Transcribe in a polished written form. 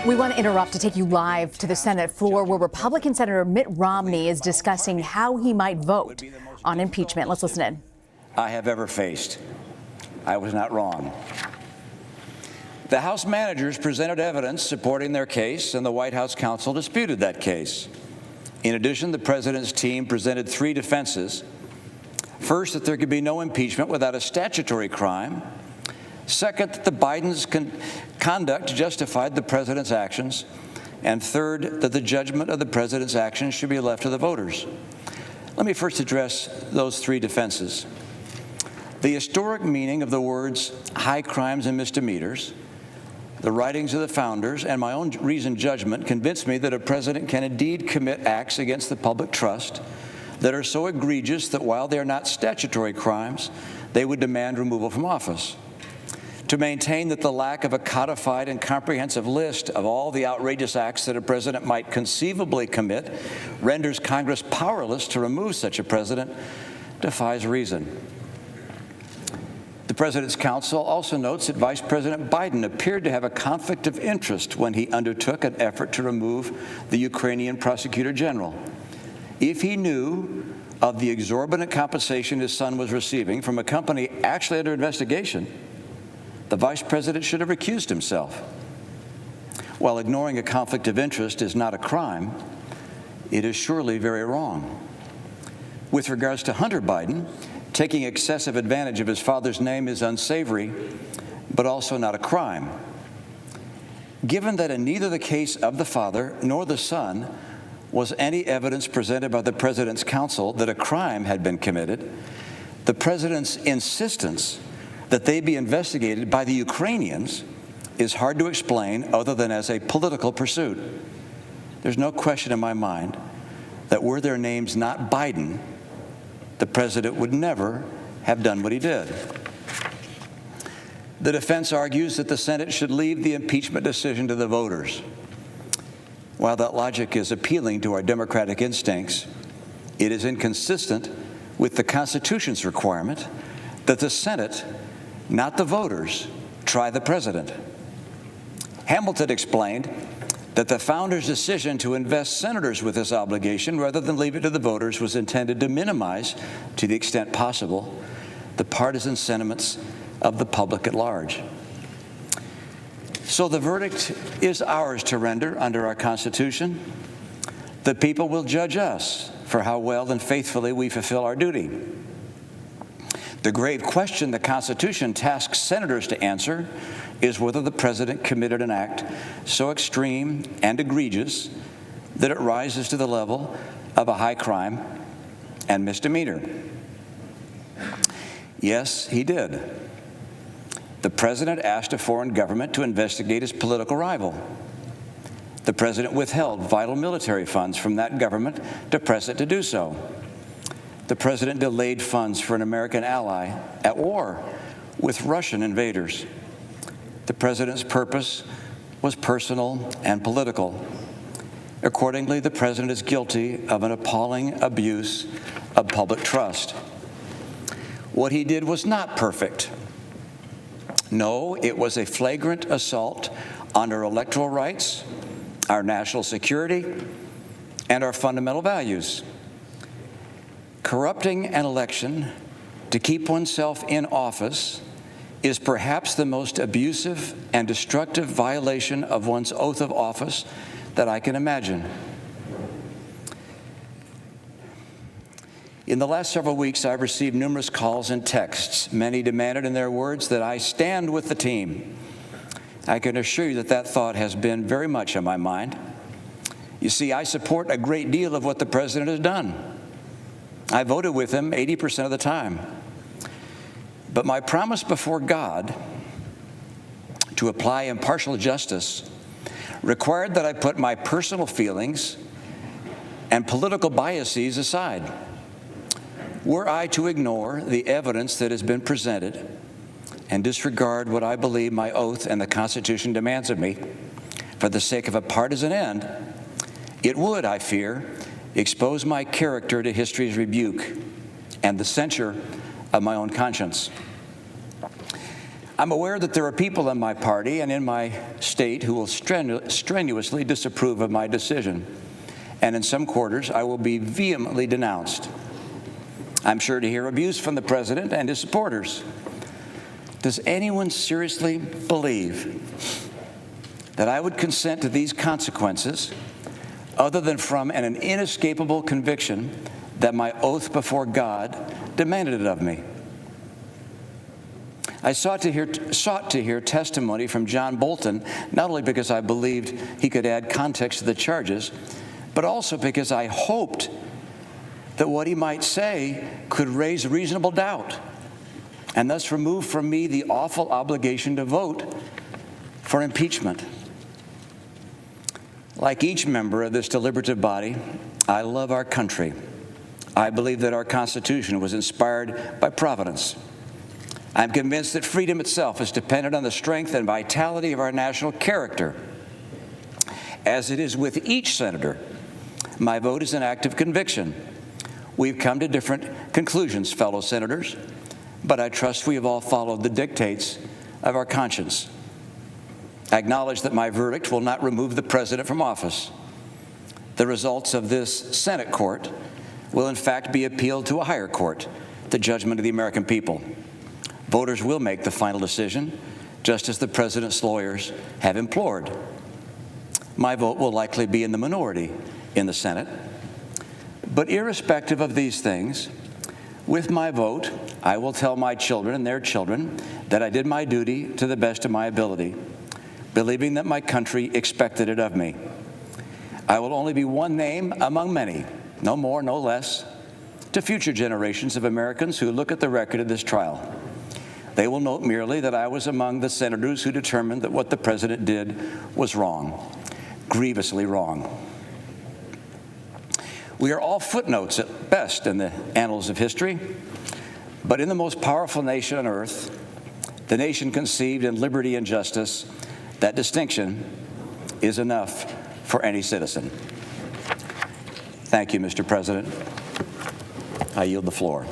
We want to interrupt to take you live to the Senate floor where Republican Senator Mitt Romney is discussing how he might vote on impeachment. Let's listen in. I have ever faced. I was not wrong. The House managers presented evidence supporting their case, and the White House counsel disputed that case. In addition, the president's team presented three defenses. First, that there could be no impeachment without a statutory crime. Second, that the Biden's conduct justified the president's actions. And third, that the judgment of the president's actions should be left to the voters. Let me first address those three defenses. The historic meaning of the words high crimes and misdemeanors, the writings of the founders, and my own reasoned judgment convinced me that a president can indeed commit acts against the public trust that are so egregious that while they are not statutory crimes, they would demand removal from office. To maintain that the lack of a codified and comprehensive list of all the outrageous acts that a president might conceivably commit renders Congress powerless to remove such a president defies reason. The President's counsel also notes that Vice President Biden appeared to have a conflict of interest when he undertook an effort to remove the Ukrainian prosecutor general. If he knew of the exorbitant compensation his son was receiving from a company actually under investigation, the Vice President should have recused himself. While ignoring a conflict of interest is not a crime, it is surely very wrong. With regards to Hunter Biden, taking excessive advantage of his father's name is unsavory, but also not a crime. Given that in neither the case of the father nor the son was any evidence presented by the President's counsel that a crime had been committed, the President's insistence that they be investigated by the Ukrainians is hard to explain other than as a political pursuit. There's no question in my mind that were their names not Biden, the president would never have done what he did. The defense argues that the Senate should leave the impeachment decision to the voters. While that logic is appealing to our democratic instincts, it is inconsistent with the Constitution's requirement that the Senate, not the voters, try the president. Hamilton explained that the founders' decision to invest senators with this obligation rather than leave it to the voters was intended to minimize, to the extent possible, the partisan sentiments of the public at large. So the verdict is ours to render under our Constitution. The people will judge us for how well and faithfully we fulfill our duty. The grave question the Constitution tasks senators to answer is whether the president committed an act so extreme and egregious that it rises to the level of a high crime and misdemeanor. Yes, he did. The president asked a foreign government to investigate his political rival. The president withheld vital military funds from that government to press it to do so. The president delayed funds for an American ally at war with Russian invaders. The president's purpose was personal and political. Accordingly, the president is guilty of an appalling abuse of public trust. What he did was not perfect. No, it was a flagrant assault on our electoral rights, our national security, and our fundamental values. Corrupting an election to keep oneself in office is perhaps the most abusive and destructive violation of one's oath of office that I can imagine. In the last several weeks, I've received numerous calls and texts. Many demanded in their words that I stand with the team. I can assure you that that thought has been very much on my mind. You see, I support a great deal of what the president has done. I voted with him 80% of the time. But my promise before God to apply impartial justice required that I put my personal feelings and political biases aside. Were I to ignore the evidence that has been presented and disregard what I believe my oath and the Constitution demands of me for the sake of a partisan end, it would, I fear, expose my character to history's rebuke and the censure of my own conscience. I'm aware that there are people in my party and in my state who will strenuously disapprove of my decision, and in some quarters I will be vehemently denounced. I'm sure to hear abuse from the president and his supporters. Does anyone seriously believe that I would consent to these consequences other than from an inescapable conviction that my oath before God demanded it of me? I sought to hear testimony from John Bolton, not only because I believed he could add context to the charges, but also because I hoped that what he might say could raise reasonable doubt and thus remove from me the awful obligation to vote for impeachment. Like each member of this deliberative body, I love our country. I believe that our Constitution was inspired by Providence. I'm convinced that freedom itself is dependent on the strength and vitality of our national character. As it is with each senator, my vote is an act of conviction. We've come to different conclusions, fellow senators, but I trust we have all followed the dictates of our conscience. I acknowledge that my verdict will not remove the president from office. The results of this Senate court will in fact be appealed to a higher court, the judgment of the American people. Voters will make the final decision, just as the president's lawyers have implored. My vote will likely be in the minority in the Senate. But irrespective of these things, with my vote, I will tell my children and their children that I did my duty to the best of my ability, believing that my country expected it of me. I will only be one name among many, no more, no less, to future generations of Americans who look at the record of this trial. They will note merely that I was among the senators who determined that what the president did was wrong, grievously wrong. We are all footnotes at best in the annals of history, but in the most powerful nation on earth, the nation conceived in liberty and justice, that distinction is enough for any citizen. Thank you, Mr. President. I yield the floor.